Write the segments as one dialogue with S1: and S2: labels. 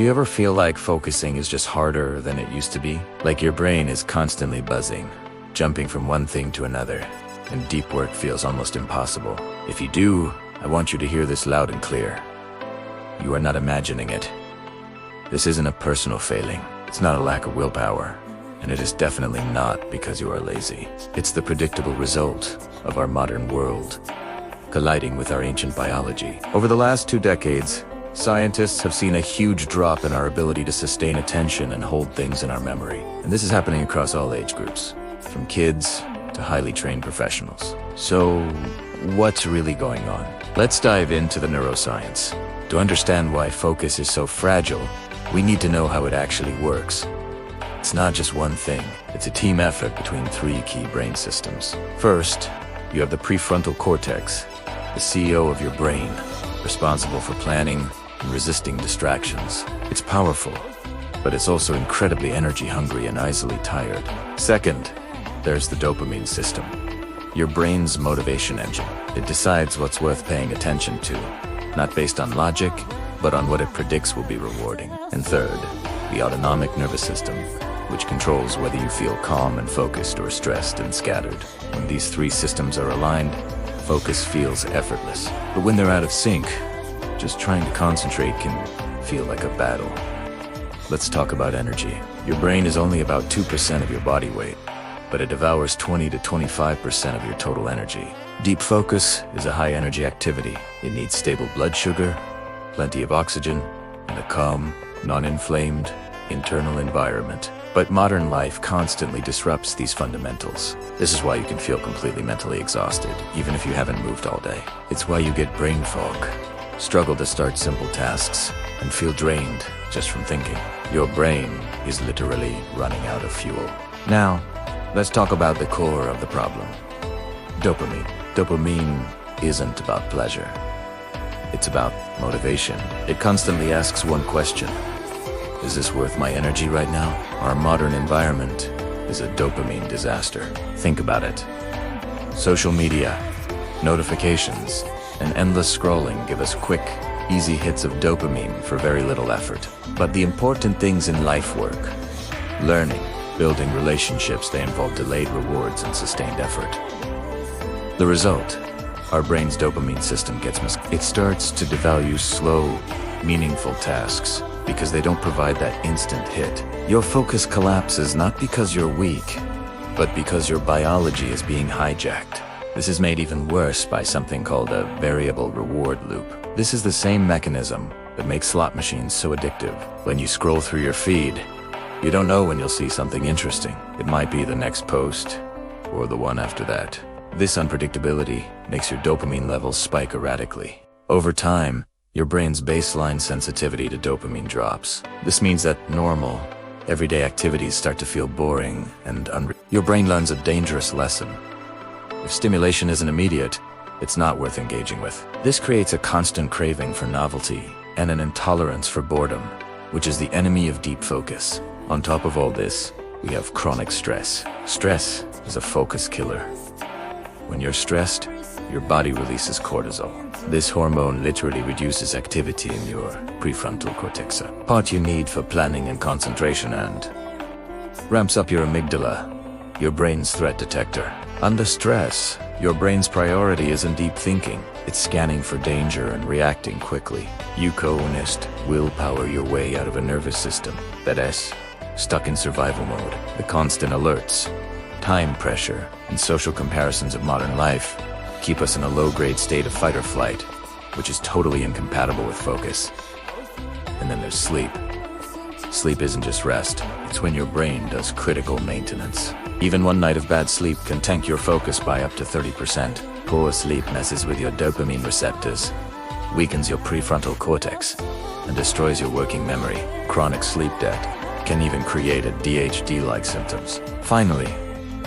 S1: Do you ever feel like focusing is just harder than it used to be? Like your brain is constantly buzzing, jumping from one thing to another, and deep work feels almost impossible. If you do, I want you to hear this loud and clear. You are not imagining it. This isn't a personal failing. It's not a lack of willpower. And it is definitely not because you are lazy. It's the predictable result of our modern world colliding with our ancient biology. Over the last 2 decades, scientists have seen a huge drop in our ability to sustain attention and hold things in our memory. And this is happening across all age groups, from kids to highly trained professionals. So, what's really going on? Let's dive into the neuroscience. To understand why focus is so fragile, we need to know how it actually works. It's not just one thing. It's a team effort between 3 key brain systems. First, you have the prefrontal cortex, the CEO of your brain, responsible for planning and resisting distractions. It's powerful, but it's also incredibly energy-hungry and easily tired. Second, there's the dopamine system, your brain's motivation engine. It decides what's worth paying attention to, not based on logic, but on what it predicts will be rewarding. And third, the autonomic nervous system, which controls whether you feel calm and focused or stressed and scattered. When these 3 systems are aligned, focus feels effortless. But when they're out of sync, just trying to concentrate can feel like a battle. Let's talk about energy. Your brain is only about 2% of your body weight, but it devours 20 to 25% of your total energy. Deep focus is a high-energy activity. It needs stable blood sugar, plenty of oxygen, and a calm, non-inflamed, internal environment. But modern life constantly disrupts these fundamentals. This is why you can feel completely mentally exhausted, even if you haven't moved all day. It's why you get brain fog, struggle to start simple tasks, and feel drained just from thinking. Your brain is literally running out of fuel. Now, let's talk about the core of the problem. Dopamine. Dopamine isn't about pleasure. It's about motivation. It constantly asks one question. Is this worth my energy right now? Our modern environment is a dopamine disaster. Think about it. Social media, notifications, and endless scrolling give us quick, easy hits of dopamine for very little effort. But the important things in life work. Learning, building relationships, they involve delayed rewards and sustained effort. The result, our brain's dopamine system it starts to devalue slow, meaningful tasks because they don't provide that instant hit. Your focus collapses not because you're weak, but because your biology is being hijacked. This is made even worse by something called a variable reward loop. This is the same mechanism that makes slot machines so addictive. When you scroll through your feed, you don't know when you'll see something interesting. It might be the next post, or the one after that. This unpredictability makes your dopamine levels spike erratically. Over time, your brain's baseline sensitivity to dopamine drops. This means that normal, everyday activities start to feel boring and your brain learns a dangerous lesson. If stimulation isn't immediate, it's not worth engaging with. This creates a constant craving for novelty and an intolerance for boredom, which is the enemy of deep focus. On top of all this, we have chronic stress. Stress is a focus killer. When you're stressed, your body releases cortisol. This hormone literally reduces activity in your prefrontal cortex, a part you need for planning and concentration, and ramps up your amygdala, your brain's threat detector. Under stress, your brain's priority isn't deep thinking. It's scanning for danger and reacting quickly. You co-honest willpower your way out of a nervous system that is stuck in survival mode. The constant alerts, time pressure, and social comparisons of modern life keep us in a low-grade state of fight or flight, which is totally incompatible with focus. And then there's sleep. Sleep isn't just rest, it's when your brain does critical maintenance. Even one night of bad sleep can tank your focus by up to 30%. Poor sleep messes with your dopamine receptors, weakens your prefrontal cortex, and destroys your working memory. Chronic sleep debt can even create ADHD-like symptoms. Finally,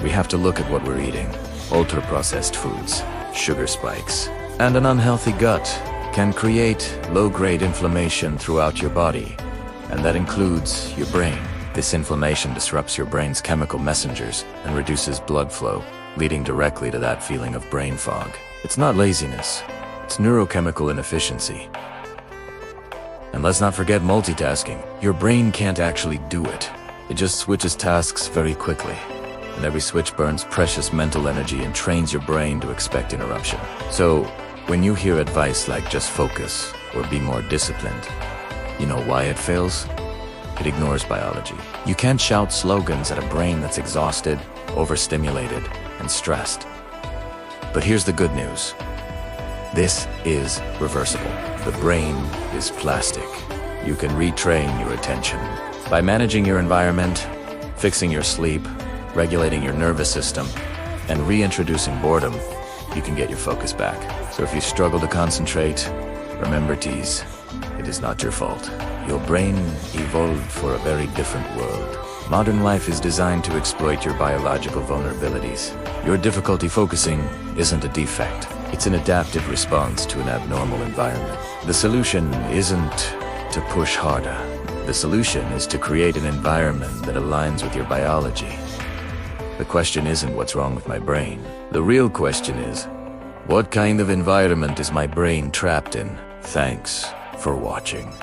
S1: we have to look at what we're eating. Ultra-processed foods, sugar spikes, and an unhealthy gut can create low-grade inflammation throughout your body, and that includes your brain. This inflammation disrupts your brain's chemical messengers and reduces blood flow, leading directly to that feeling of brain fog. It's not laziness, it's neurochemical inefficiency. And let's not forget multitasking. Your brain can't actually do it. It just switches tasks very quickly. And every switch burns precious mental energy and trains your brain to expect interruption. So, when you hear advice like just focus or be more disciplined, you know why it fails? It ignores biology. You can't shout slogans at a brain that's exhausted, overstimulated, and stressed. But here's the good news. This is reversible. The brain is plastic. You can retrain your attention. By managing your environment, fixing your sleep, regulating your nervous system, and reintroducing boredom, you can get your focus back. So if you struggle to concentrate, remember, tease, it is not your fault. Your brain evolved for a very different world. Modern life is designed to exploit your biological vulnerabilities. Your difficulty focusing isn't a defect. It's an adaptive response to an abnormal environment. The solution isn't to push harder. The solution is to create an environment that aligns with your biology. The question isn't what's wrong with my brain. The real question is, what kind of environment is my brain trapped in? Thanks for watching.